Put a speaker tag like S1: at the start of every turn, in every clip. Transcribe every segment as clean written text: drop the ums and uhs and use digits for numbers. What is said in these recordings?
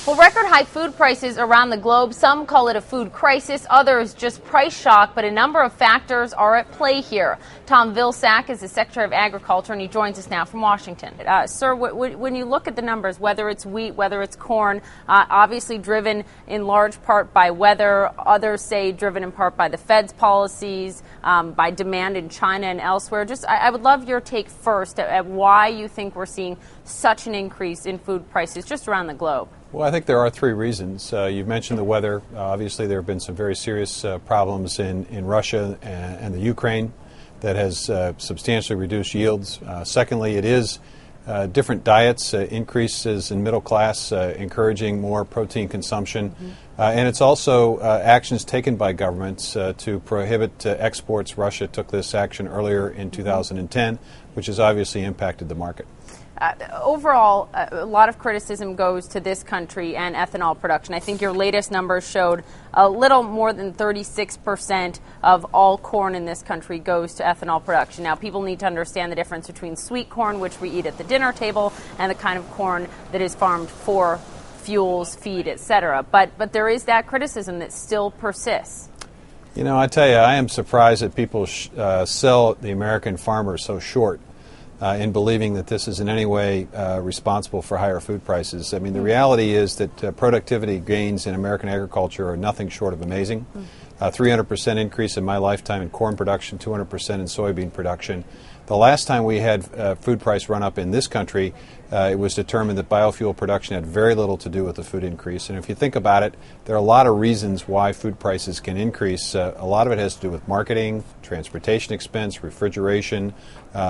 S1: Well, record high food prices around the globe. Some call it a food crisis, others just price shock, but a number of factors are at play here. Tom Vilsack is the Secretary of Agriculture, and he joins us now from Washington. Sir, when you look at the numbers, whether it's wheat, whether it's corn, obviously driven in large part by weather, others say driven in part by the Fed's policies, by demand in China and elsewhere. I would love your take first at why you think we're seeing such an increase in food prices just around the globe.
S2: Well, I think there are three reasons. You've mentioned the weather. Obviously, there have been some very serious problems in Russia and the Ukraine that has substantially reduced yields. Secondly, it is different diets, increases in middle class, encouraging more protein consumption. And it's also actions taken by governments to prohibit exports. Russia took this action earlier in 2010, which has obviously impacted the market.
S1: Overall, a lot of criticism goes to this country and ethanol production. I think your latest numbers showed a little more than 36% of all corn in this country goes to ethanol production. Now, people need to understand the difference between sweet corn, which we eat at the dinner table, and the kind of corn that is farmed for fuels, feed, etc. But there is that criticism that still persists.
S2: You know, I tell you, I am surprised that people sell the American farmer so short. In believing that this is in any way responsible for higher food prices. I mean, the reality is that productivity gains in American agriculture are nothing short of amazing. 300% increase in my lifetime in corn production, 200% in soybean production. The last time we had food price run up in this country, it was determined that biofuel production had very little to do with the food increase. And if you think about it, there are a lot of reasons why food prices can increase. A lot of it has to do with marketing, transportation expense, refrigeration,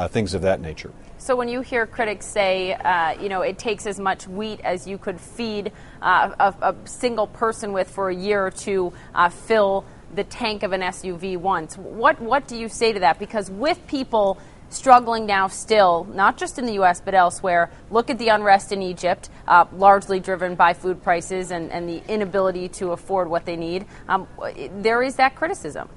S2: things of that nature.
S1: So when you hear critics say, it takes as much wheat as you could feed a single person with for a year or two, fill the tank of an SUV once, what do you say to that? Because with people struggling now still, not just in the U.S. but elsewhere, look at the unrest in Egypt, largely driven by food prices and the inability to afford what they need. There is that criticism.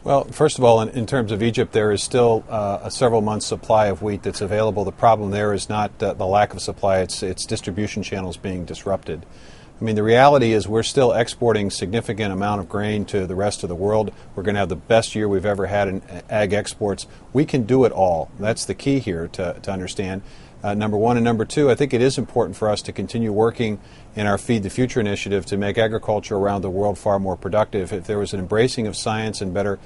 S2: Well, first of all, in terms of Egypt, there is still a several months supply of wheat that's available. The problem there is not the lack of supply, it's distribution channels being disrupted. I mean, the reality is we're still exporting significant amount of grain to the rest of the world. We're going to have the best year we've ever had in ag exports. We can do it all. That's the key here to understand. Number one. And number two, I think it is important for us to continue working in our Feed the Future initiative to make agriculture around the world far more productive. If there was an embracing of science and better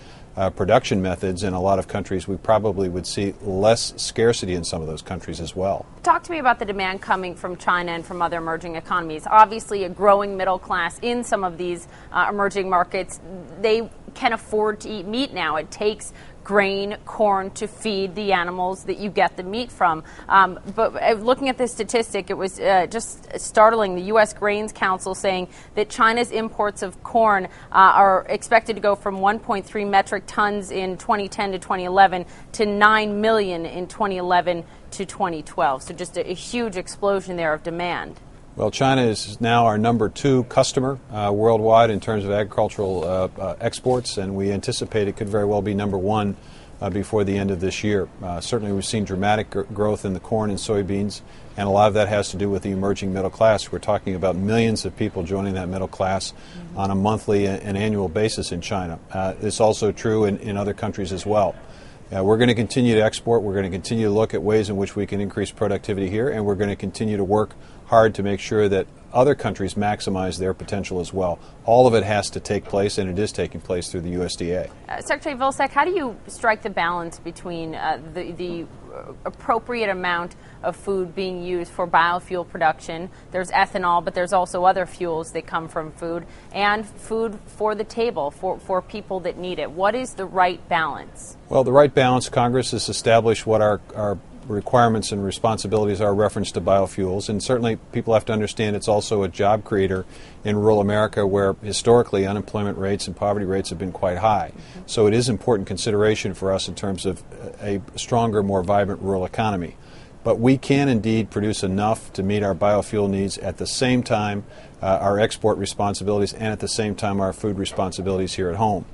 S2: production methods in a lot of countries, we probably would see less scarcity in some of those countries as well.
S1: Talk to me about the demand coming from China and from other emerging economies. Obviously, a growing middle class in some of these emerging markets. They can afford to eat meat now. It takes grain, corn to feed the animals that you get the meat from. But looking at this statistic, it was just startling. The U.S. Grains Council saying that China's imports of corn are expected to go from 1.3 metric tons in 2010 to 2011 to 9 million in 2011 to 2012. So just a huge explosion there of demand.
S2: Well, China is now our number 2 customer worldwide in terms of agricultural exports, and we anticipate it could very well be number 1 before the end of this year. Certainly we've seen dramatic growth in the corn and soybeans, and a lot of that has to do with the emerging middle class. We're talking about millions of people joining that middle class on a monthly and annual basis in China. It's also true in other countries as well. We're going to continue to export. We're going to continue to look at ways in which we can increase productivity here, and we're going to continue to work hard to make sure that other countries maximize their potential as well. All of it has to take place, and it is taking place through the USDA.
S1: Secretary Vilsack, how do you strike the balance between the appropriate amount of food being used for biofuel production? There's ethanol, but there's also other fuels that come from food, and food for the table for people that need it. What is the right balance?
S2: Well, the right balance, Congress has established what our requirements and responsibilities are reference to biofuels, and certainly people have to understand it's also a job creator in rural America where historically unemployment rates and poverty rates have been quite high. So it is important consideration for us in terms of a stronger, more vibrant rural economy. But we can indeed produce enough to meet our biofuel needs at the same time our export responsibilities and at the same time our food responsibilities here at home.